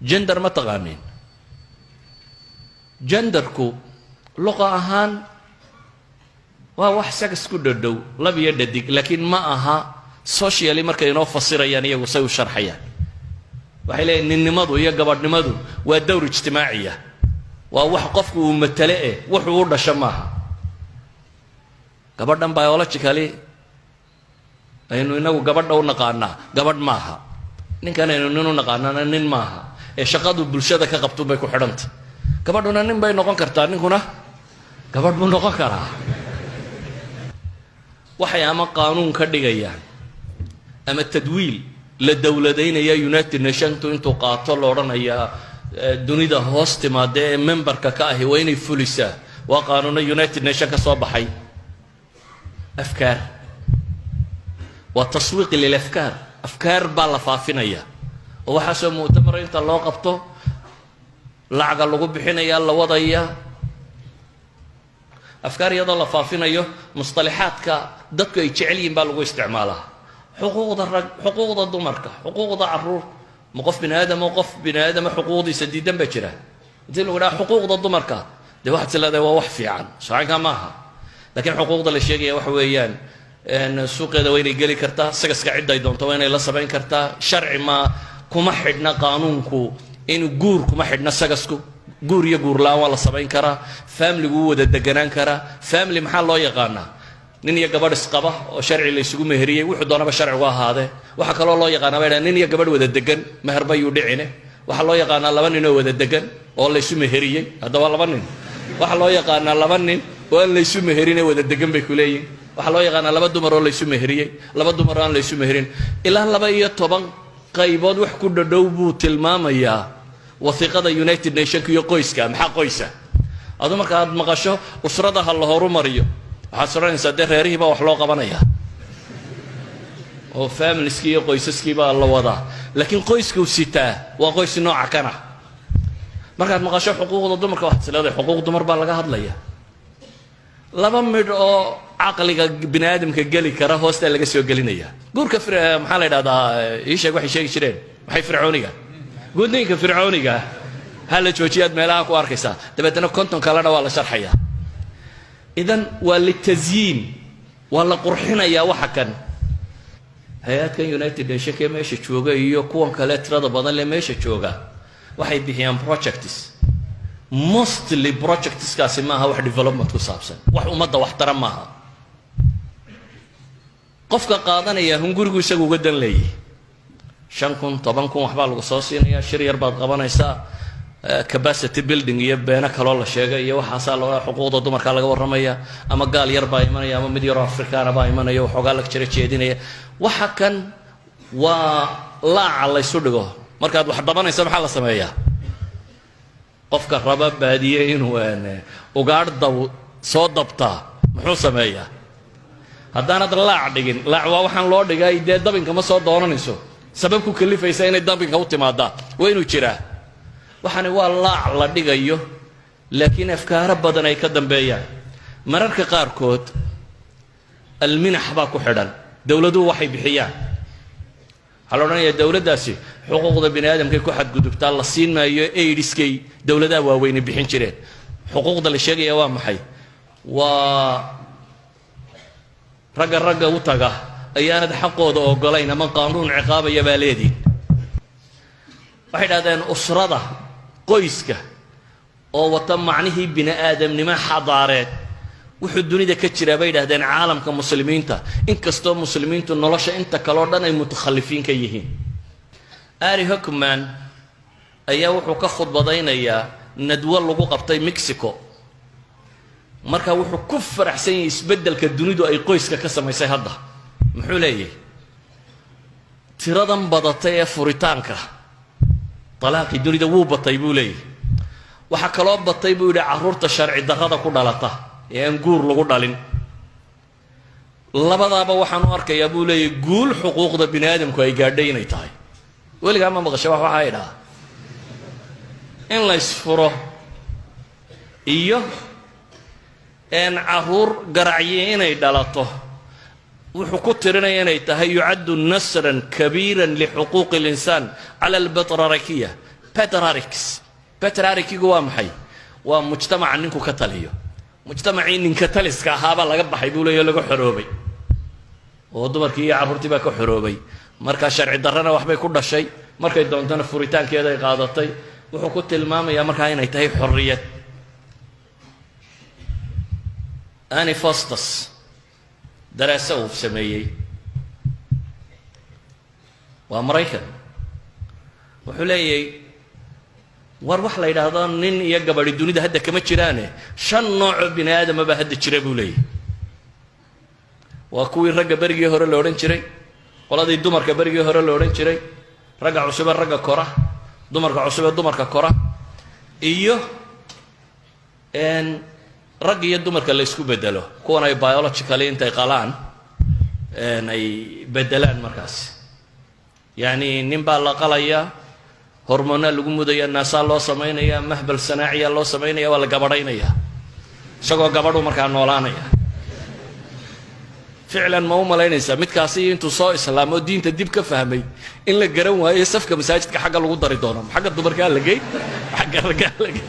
gender ma taqaanin genderku luqa ahaan waa wax saga isku dhadhow lab iyo dhadig laakiin ma aha socially markay inoo fasirayaan iyagu say u sharxayaan waxay leeyihiin ninnimadu iyo gabadhnimadu waa dowr ijtimaaciya waa wax qofku uu matale wuxuu u dhasho maaha gabadhan biologically aynu inagu gabadha u naqaanaa gabadh maaha ninkan aynu nin u naqaanana nin maaha shaqadu bulshada ka qabto bay ku xidhantay gabadhuna nin bay noqon kartaa ninkuna gabadh buu noqon karaa waxay ama qaanuun ka dhigayaan ama tadwiil la dowladaynaya United Nations intuu qaato la odhanayaa dunida hoos timaada ee memberka ka ahi waa inay fulisaa waa qaanuuna United Nations ka soo baxay afkaar waa taswiiq lil afkaar baa la faafinaya oo waxa soo mu'tamar inta loo qabto lacag lagu bixinaya la wadaya afkaar yada la faafinayo mustalahaadka dadku ay jecel yihiin baa lagu isticmaalaa xuquuqda rag xuquuqda dumarka xuquuqda caruur ma qof bini aadam xuquuqdiisa diidan ba jira intii lagu dhaha xuquuqda dumarka de waxa tilaaday waa wax fiican sharciga maaha laakiin xuquuqda la sheegaya waxa weeyaan suuqeeda way inay geli kartaa sagaska cid ay doonto waa inay la sameyn kartaa sharci ma kuma xidhna qaanuunku inuu guur kuma xidhna sagasku guur iyo guur la'aan waa la sameyn karaa family-gu wada deganaan karaa family maxaa loo yaqaanaa nin iyo gabadh isqaba oo sharci la isugu meheriyey wuxuu doonaba sharcigu ahaadee waxaa kaloo loo yaqaanaa bay nin iyo gabadh wada degan meher bayuu dhicine waxaa loo yaqaanaa laba nin oo wada degan oo la isu meheriyey haddaba laba nin waxaa loo yaqaanaa laba nin oo aan la isu meherine wada degan bay ku leeyihin waxaa loo yaqaanaa laba dumar oo la isu meheriyey laba dumar oo aan la isu meherin ilaa 12 qaybood wax ku dhadhow buu tilmaamayaa wasiiqada United Nations iyo qoyska maxaa qoysa adu marka aad maqasho usrada hal horumariyo waxaad soranaysaa dee reerihiiba wax loo qabanaya oo familieskii iyo qoysaskii baa la wadaa laakiin qoysku sitaa waa qoys nooca kana markaad maqasho xuquuqda dumarka waxaad leedahay xuquuq dumar baa laga hadlaya laba mid oo aqliga bini'aadamka gali kara hoosta laga soo gelinaya guurka maxaa la yiraahdaa ii sheeg waxay sheegi jireen waxay fircooniga gudniinka fircooniga hal joojiyaad meelaha ku arkaysaa dabeetana konton kalena waa la sharxaya idan waa litazyiin waa la qurxinaya waxa kan hay'adka United Nations ee meesha jooga iyo kuwan kale tirada badan ee meesha jooga waxay bixiyaan projects mostly projects kaasi maaha wax development ku saabsan wax ummadda wax taran maaha qofka qaadanaya hungurigu isagu uga dan leeyahay 5,000 10,000 waxbaa lagu soo siinayaa shir yar baad qabanaysaa capacity building iyo beena kaloo la sheegay iyo waxaasaa loo xuquuqda dumarka laga warramaya ama gaal yar baa imanaya ama mid yar oo Afrikaan baa imanaya waxoogaa la jira jeedinaya waxa kan waa laaca la isu dhigo markaad wax dabanaysa maxaa la sameeyaa qofka raba baadiye inuu ugaadhda soo dabtaa muxuu sameeyaa haddaanad laac dhigin laac waa waxaan loo dhigay dee dabinka ma soo doonanayso sabab ku kalifaysa inay dabinka u timaadaa waa inuu jiraa waxaani waa laac la dhigayo laakiin afkaaro badan ay ka dambeeyaan mararka qaarkood alminax baa ku xidhan dowladuhu waxay bixiyaan waxaa la odhanayaa dowladdaasi xuquuqda bini'aadamkay ku xadgudubtaa la siin maayo aidiskay dowladaha waaweyne bixin jireen xuquuqda la sheegaya waa maxay waa ragga u taga ayaanad xaqooda ogolayn ama qaanuun ciqaabaya baa leediin waxay dhahdeen usrada qoyska oo wata macnihii bini'aadamnimo xadaareed wuxuu dunida ka jira bay dhahdeen caalamka muslimiinta inkastoo muslimiintu nolosha inta kale oo dhan ay mutakhalifiin ka yihiin Ari Huckman ayaa wuxuu ka khudbadaynayaa nadwo lagu qabtay Mexico marka wuxuu ku faraxsan yahay isbeddelka dunidu ay qoyska ka samaysay hadda muxuu leeyahay tiradan badatay ee furitaanka talaaqi dunida wuu batay buu leeyahay waxa kaloo batay buu yidhi carruurta sharci darrada ku dhalata ee aan guur lagu dhalin labadaaba waxaan u arkayaa buu leeyahay guul xuquuqda bini'aadamku ay gaadhay inay tahay weligaa ma maqashay wax waxaa idhaa in la isfuro iyo carruur garacye inay dhalato wuxuu ku tirinaya inay tahay yucaddu nasran kabiiran lixuquuqi alinsaan cala albatrarakiya patriarchigu waa maxay waa mujtamaca ninku ka taliyo mujtamacii ninka taliska ahaabaa laga baxay buu leeyahay laga xoroobay oo dumarkii iyo carruurtii baa ka xoroobay markaa sharci darrana waxbay ku dhashay markay doontana furitaankeeda ay qaadatay wuxuu ku tilmaamayaa markaa inay tahay xorriyad Annie Foster daraasa uu sameeyey waa Maraykan wuxuu leeyahay war wax la yidhaahdo nin iyo gabadhi dunida hadda kama jiraane 5 nooc oo bini aadama baa hadda jira buu leeyahay waa kuwii ragga berigii hore la odhan jiray qoladii dumarka berigii hore la odhan jiray ragga cusub ragga kora dumarka cusub dumarka kora iyo rag iyo dumarka la isku bedelo kuwan ay biologically intay qalaan ay bedelaan markaas yani nin baa la qalaya hormoona lagu mudaya naasa loo sameynaya mahbal sanaaciya loo sameynaya waa la gabadhaynaya isagoo gabadhu markaa noolaanaya ficlan ma u malaynaysaa midkaasi intuu soo islaamo diinta dib ka fahmay in la garan waayo safka masaajidka xagga lagu dari doono xagga dumarkaa la geey xagga raggaa la geey